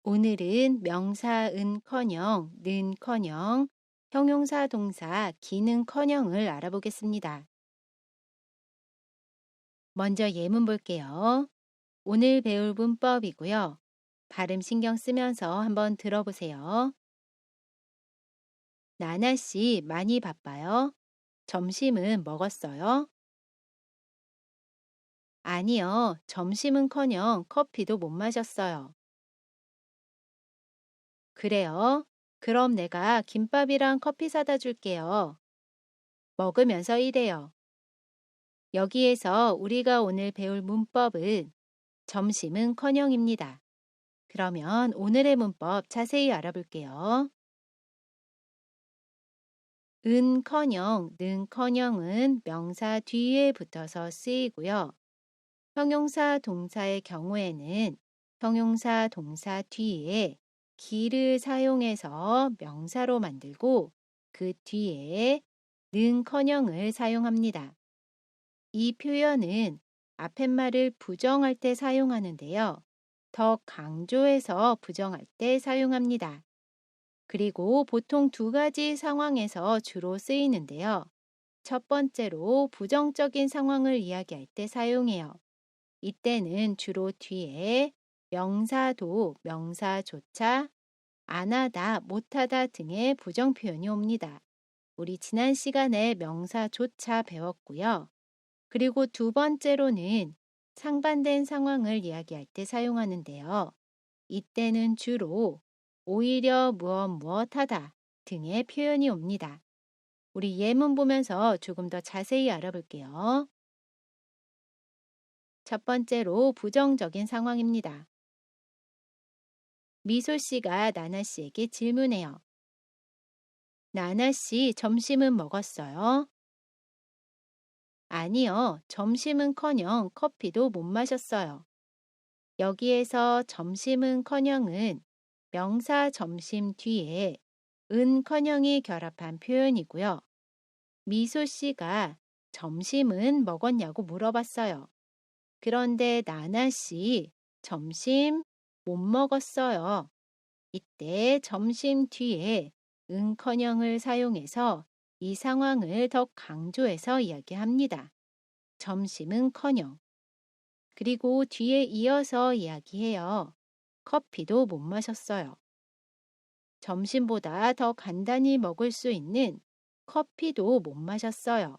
오늘은 명사 은커녕, 는커녕, 형용사 동사 기는커녕을 알아보겠습니다. 먼저 예문 볼게요. 오늘 배울 문법이고요. 발음 신경 쓰면서 한번 들어보세요. 나나 씨 많이 바빠요? 점심은 먹었어요? 아니요, 점심은커녕 커피도 못 마셨어요. 그래요? 그럼 내가 김밥이랑 커피 사다 줄게요. 먹으면서 일해요. 여기에서 우리가 오늘 배울 문법은 점심은커녕입니다. 그러면 오늘의 문법 자세히 알아볼게요. 은커녕, 는커녕은 명사 뒤에 붙어서 쓰이고요. 형용사 동사의 경우에는 형용사 동사 뒤에 기를 사용해서 명사로 만들고 그 뒤에 는커녕을 사용합니다. 이 표현은 앞팻말을 부정할 때 사용하는데요. 더 강조해서 부정할 때 사용합니다. 그리고 보통 두 가지 상황에서 주로 쓰이는데요. 첫 번째로 부정적인 상황을 이야기할 때 사용해요. 이때는 주로 뒤에 명사도, 명사조차, 안 하다, 못하다 등의 부정 표현이 옵니다. 우리 지난 시간에 명사조차 배웠고요. 그리고 두 번째로는 상반된 상황을 이야기할 때 사용하는데요. 이때는 주로 오히려 무엇하다 등의 표현이 옵니다. 우리 예문 보면서 조금 더 자세히 알아볼게요. 첫 번째로 부정적인 상황입니다. 미소 씨가 나나 씨에게 질문해요. 나나 씨 점심은 먹었어요? 아니요, 점심은커녕 커피도 못 마셨어요. 여기에서 점심은커녕은 명사 점심 뒤에 은커녕이 결합한 표현이고요. 미소 씨가 점심은 먹었냐고 물어봤어요. 그런데 나나 씨 점심 못 먹었어요. 이때 점심 뒤에 은커녕을 사용해서 이 상황을 더 강조해서 이야기합니다. 점심은커녕. 그리고 뒤에 이어서 이야기해요. 커피도 못 마셨어요. 점심보다 더 간단히 먹을 수 있는 커피도 못 마셨어요.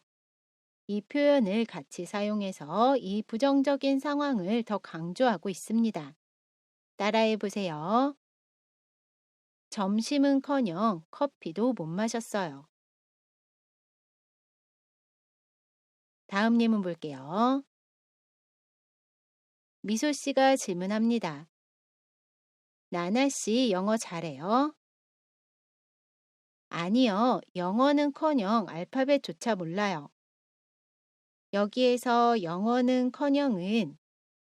이 표현을 같이 사용해서 이 부정적인 상황을 더 강조하고 있습니다. 따라해 보세요. 점심은커녕 커피도 못 마셨어요. 다음 예문 볼게요. 미소 씨가 질문합니다. 나나 씨 영어 잘해요? 아니요, 영어는커녕 알파벳조차 몰라요. 여기에서 영어는커녕은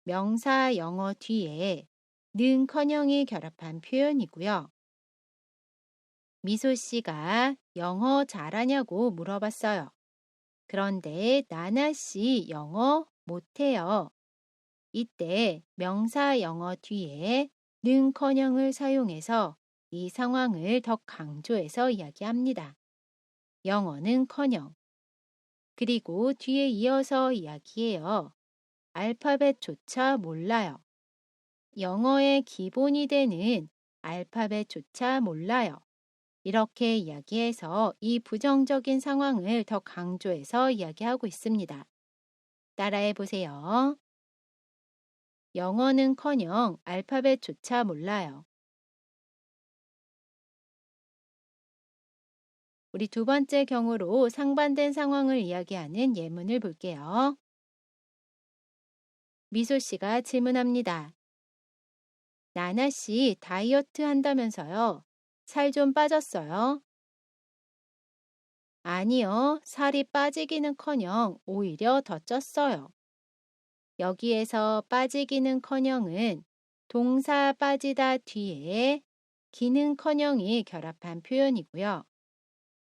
명사 영어 뒤에 는커녕이 결합한 표현이고요. 미소 씨가 영어 잘하냐고 물어봤어요. 그런데 나나 씨 영어 못해요. 이때 명사 영어 뒤에 는커녕을 사용해서 이 상황을 더 강조해서 이야기합니다. 영어는커녕. 그리고 뒤에 이어서 이야기해요. 알파벳조차 몰라요. 영어의 기본이 되는 알파벳조차 몰라요. 이렇게 이야기해서 이 부정적인 상황을 더 강조해서 이야기하고 있습니다. 따라해 보세요. 영어는커녕 알파벳조차 몰라요. 우리 두 번째 경우로 상반된 상황을 이야기하는 예문을 볼게요. 미소 씨가 질문합니다. 나나 씨 다이어트 한다면서요? 살 좀 빠졌어요? 아니요, 살이 빠지기는커녕 오히려 더 쪘어요. 여기에서 빠지기는커녕은 동사 빠지다 뒤에 기는커녕이 결합한 표현이고요.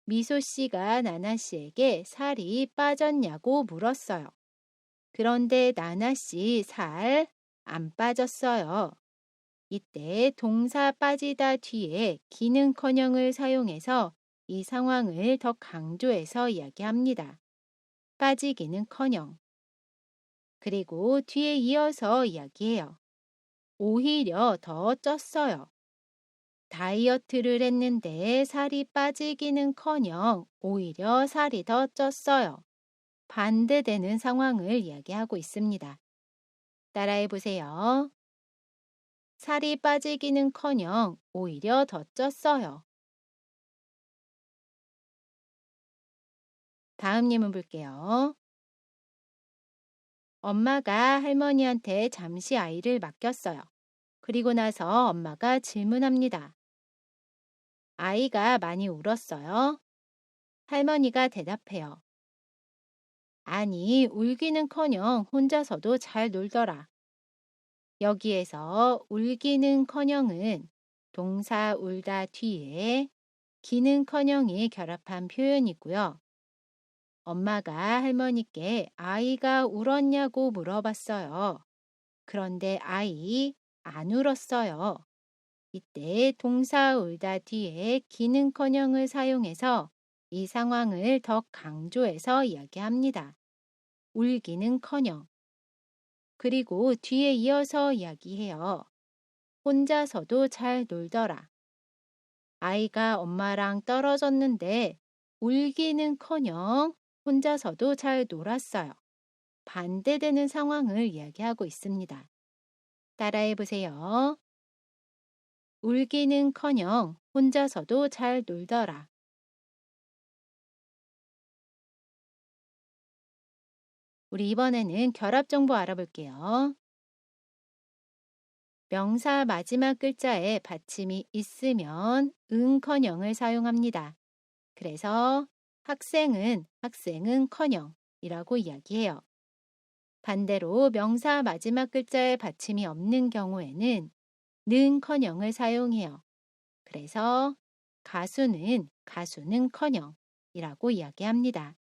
미소 씨가 나나 씨에게 살이 빠졌냐고 물었어요. 그런데 나나 씨 살 안 빠졌어요. 이때 동사 빠지다 뒤에 기능커녕을 사용해서 이 상황을 더 강조해서 이야기합니다. 빠지기는커녕. 그리고 뒤에 이어서 이야기해요. 오히려 더 쪘어요. 다이어트를 했는데 살이 빠지기는커녕 오히려 살이 더 쪘어요. 반대되는 상황을 이야기하고 있습니다. 따라해 보세요. 살이 빠지기는커녕 오히려 더 쪘어요. 다음 예문 볼게요. 엄마가 할머니한테 잠시 아이를 맡겼어요. 그리고 나서 엄마가 질문합니다. 아이가 많이 울었어요? 할머니가 대답해요. 아니, 울기는커녕 혼자서도 잘 놀더라. 여기에서 울기는커녕은 동사 울다 뒤에 기는커녕이 결합한 표현이고요. 엄마가 할머니께 아이가 울었냐고 물어봤어요. 그런데 아이 안 울었어요. 이때 동사 울다 뒤에 기는커녕을 사용해서 이 상황을 더 강조해서 이야기합니다. 울기는커녕. 그리고 뒤에 이어서 이야기해요. 혼자서도 잘 놀더라. 아이가 엄마랑 떨어졌는데 울기는커녕 혼자서도 잘 놀았어요. 반대되는 상황을 이야기하고 있습니다. 따라해 보세요. 울기는커녕 혼자서도 잘 놀더라. 우리 이번에는 결합 정보 알아볼게요. 명사 마지막 글자에 받침이 있으면 은커녕을 사용합니다. 그래서 학생은커녕이라고 이야기해요. 반대로 명사 마지막 글자에 받침이 없는 경우에는 는커녕을 사용해요. 그래서 가수는커녕이라고 이야기합니다.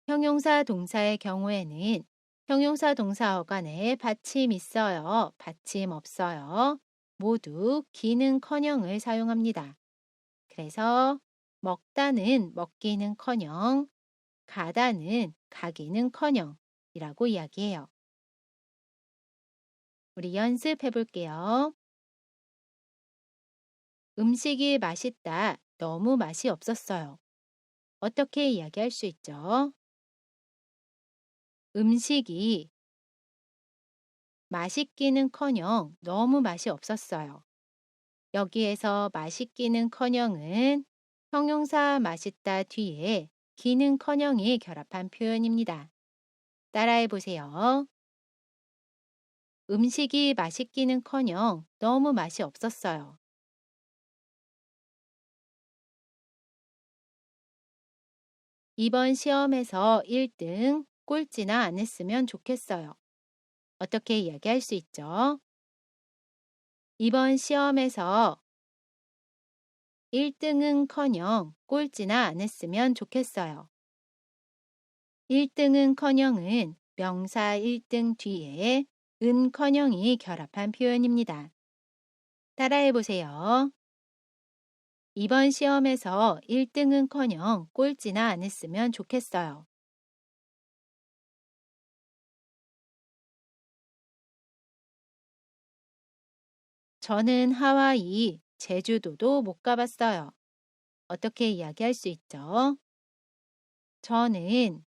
형용사 동사의 경우에는 형용사 동사 어간에 받침 있어요, 받침 없어요. 모두 기는커녕을 사용합니다. 그래서 먹다는 먹기는커녕, 가다는 가기는커녕이라고 이야기해요. 우리 연습해 볼게요. 음식이 맛있다, 너무 맛이 없었어요. 어떻게 이야기할 수 있죠? 음식이 맛있기는커녕 너무 맛이 없었어요. 여기에서 맛있기는커녕은 형용사 맛있다 뒤에 기는커녕이 결합한 표현입니다. 따라해 보세요. 음식이 맛있기는커녕 너무 맛이 없었어요. 이번 시험에서 1등 꼴찌나 안 했으면 좋겠어요. 어떻게 이야기할 수 있죠? 이번 시험에서 1등은커녕 꼴찌나 안 했으면 좋겠어요. 1등은커녕은 명사 1등 뒤에 은커녕이 결합한 표현입니다. 따라해 보세요. 이번 시험에서 1등은커녕 꼴찌나 안 했으면 좋겠어요. 저는 하와이, 제주도도 못 가봤어요. 어떻게 이야기할 수 있죠? 저는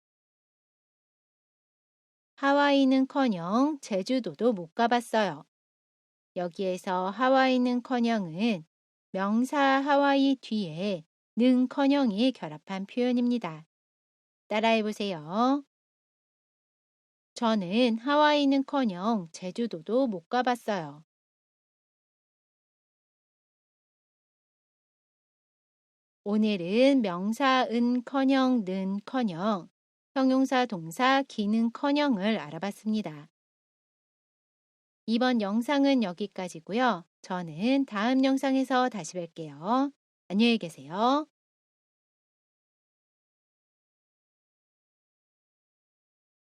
하와이는커녕 제주도도 못 가봤어요. 여기에서 하와이는커녕은 명사 하와이 뒤에 는커녕이 결합한 표현입니다. 따라해 보세요. 저는 하와이는커녕 제주도도 못 가봤어요. 오늘은 명사 은커녕 는커녕, 형용사 동사 기는커녕을 알아봤습니다. 이번 영상은 여기까지고요. 저는 다음 영상에서 다시 뵐게요. 안녕히 계세요.